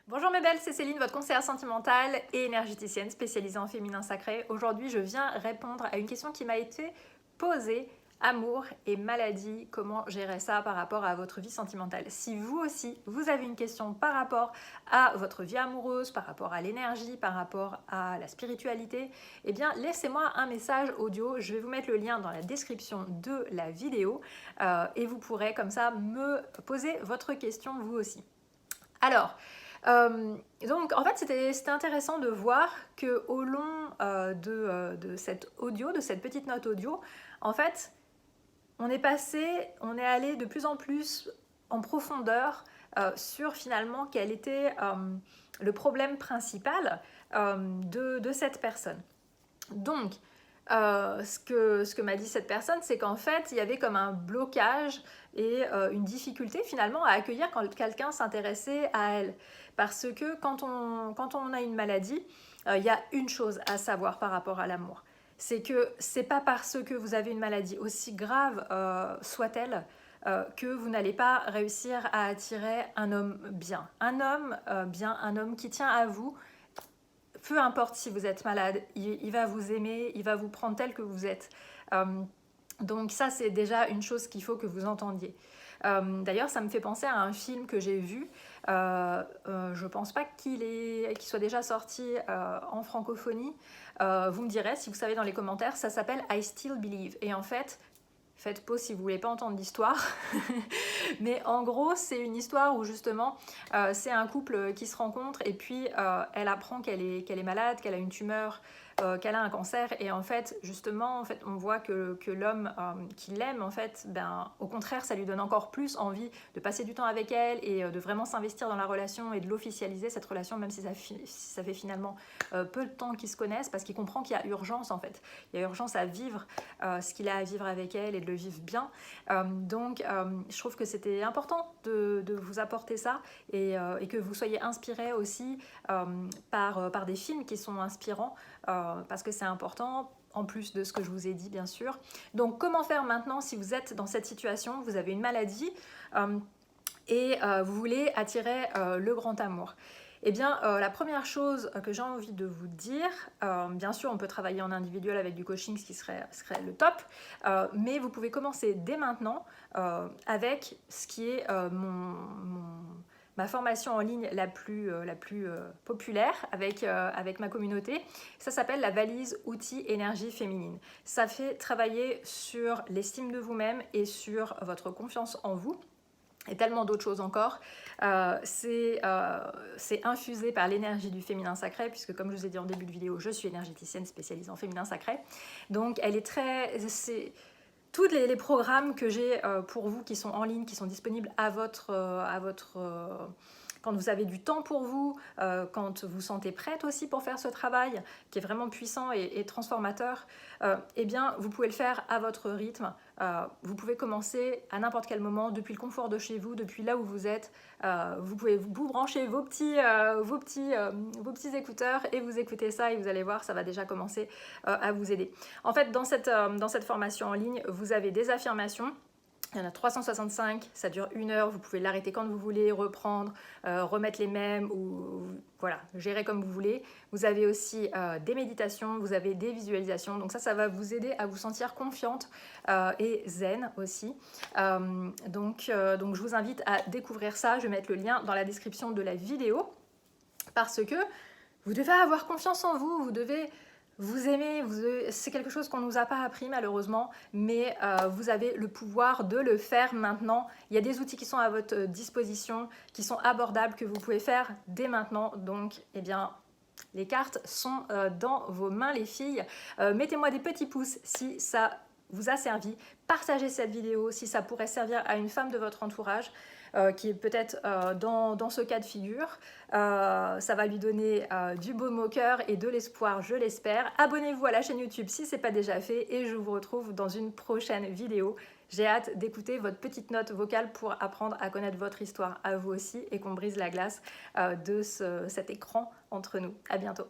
Bonjour mes belles, c'est Céline, votre conseillère sentimentale et énergéticienne spécialisée en féminin sacré. Aujourd'hui, je viens répondre à une question qui m'a été posée. Amour et maladie, comment gérer ça par rapport à votre vie sentimentale? Si vous aussi, vous avez une question par rapport à votre vie amoureuse, par rapport à l'énergie, par rapport à la spiritualité, eh bien laissez-moi un message audio. Je vais vous mettre le lien dans la description de la vidéo et vous pourrez comme ça me poser votre question vous aussi. Alors, donc en fait c'était intéressant de voir que au long de cette audio, de cette petite note audio, en fait on est allé de plus en plus en profondeur sur finalement quel était le problème principal de cette personne. Donc, ce que m'a dit cette personne, c'est qu'en fait, il y avait comme un blocage et une difficulté finalement à accueillir quand quelqu'un s'intéressait à elle. Parce que quand on a une maladie, il y a une chose à savoir par rapport à l'amour. C'est que c'est pas parce que vous avez une maladie, aussi grave soit-elle, que vous n'allez pas réussir à attirer un homme bien. Un homme bien, un homme qui tient à vous, peu importe si vous êtes malade, il va vous aimer, il va vous prendre tel que vous êtes. Donc ça, c'est déjà une chose qu'il faut que vous entendiez. D'ailleurs, ça me fait penser à un film que j'ai vu. Je pense pas qu'il soit déjà sorti en francophonie. Vous me direz, si vous savez dans les commentaires, ça s'appelle I Still Believe. Et en fait, faites pause si vous voulez pas entendre l'histoire. Mais en gros, c'est une histoire où justement, c'est un couple qui se rencontre et puis elle apprend qu'elle est malade, qu'elle a une tumeur, qu'elle a un cancer. Et en fait, justement, on voit que l'homme qui l'aime, en fait, ben, au contraire, ça lui donne encore plus envie de passer du temps avec elle et de vraiment s'investir dans la relation et de l'officialiser, cette relation, même si ça fait finalement peu de temps qu'ils se connaissent, parce qu'il comprend qu'il y a urgence, en fait. Il y a urgence à vivre ce qu'il a à vivre avec elle et de le vivre bien. Donc, je trouve que c'était important de vous apporter ça et que vous soyez inspirés aussi par des films qui sont inspirants parce que c'est important, en plus de ce que je vous ai dit bien sûr. Donc comment faire maintenant si vous êtes dans cette situation, vous avez une maladie et vous voulez attirer le grand amour? Eh bien, la première chose que j'ai envie de vous dire, bien sûr, on peut travailler en individuel avec du coaching, ce qui serait le top, mais vous pouvez commencer dès maintenant avec ce qui est ma formation en ligne la plus populaire avec ma communauté. Ça s'appelle la valise outils énergie féminine. Ça fait travailler sur l'estime de vous-même et sur votre confiance en vous. Et tellement d'autres choses encore. C'est infusé par l'énergie du féminin sacré, puisque comme je vous ai dit en début de vidéo, je suis énergéticienne spécialisée en féminin sacré. Donc elle est tous les programmes que j'ai pour vous qui sont en ligne, qui sont disponibles quand vous avez du temps pour vous, quand vous sentez prête aussi pour faire ce travail, qui est vraiment puissant et transformateur, eh bien, vous pouvez le faire à votre rythme. Vous pouvez commencer à n'importe quel moment, depuis le confort de chez vous, depuis là où vous êtes. Vous pouvez vous brancher vos petits écouteurs et vous écoutez ça et vous allez voir, ça va déjà commencer à vous aider. En fait, dans cette formation en ligne, vous avez des affirmations. Il y en a 365, ça dure 1 heure, vous pouvez l'arrêter quand vous voulez, reprendre, remettre les mêmes, ou voilà, gérer comme vous voulez. Vous avez aussi des méditations, vous avez des visualisations, donc ça va vous aider à vous sentir confiante et zen aussi. Donc je vous invite à découvrir ça, je vais mettre le lien dans la description de la vidéo, parce que vous devez avoir confiance en vous, vous devez vous aimer, c'est quelque chose qu'on ne nous a pas appris malheureusement, mais vous avez le pouvoir de le faire maintenant. Il y a des outils qui sont à votre disposition, qui sont abordables, que vous pouvez faire dès maintenant. Donc, eh bien, les cartes sont dans vos mains, les filles. Mettez-moi des petits pouces si ça vous a servi. Partagez cette vidéo si ça pourrait servir à une femme de votre entourage qui est peut-être dans ce cas de figure. Ça va lui donner du baume au cœur et de l'espoir, je l'espère. Abonnez-vous à la chaîne YouTube si ce n'est pas déjà fait et je vous retrouve dans une prochaine vidéo. J'ai hâte d'écouter votre petite note vocale pour apprendre à connaître votre histoire à vous aussi et qu'on brise la glace de cet écran entre nous. À bientôt.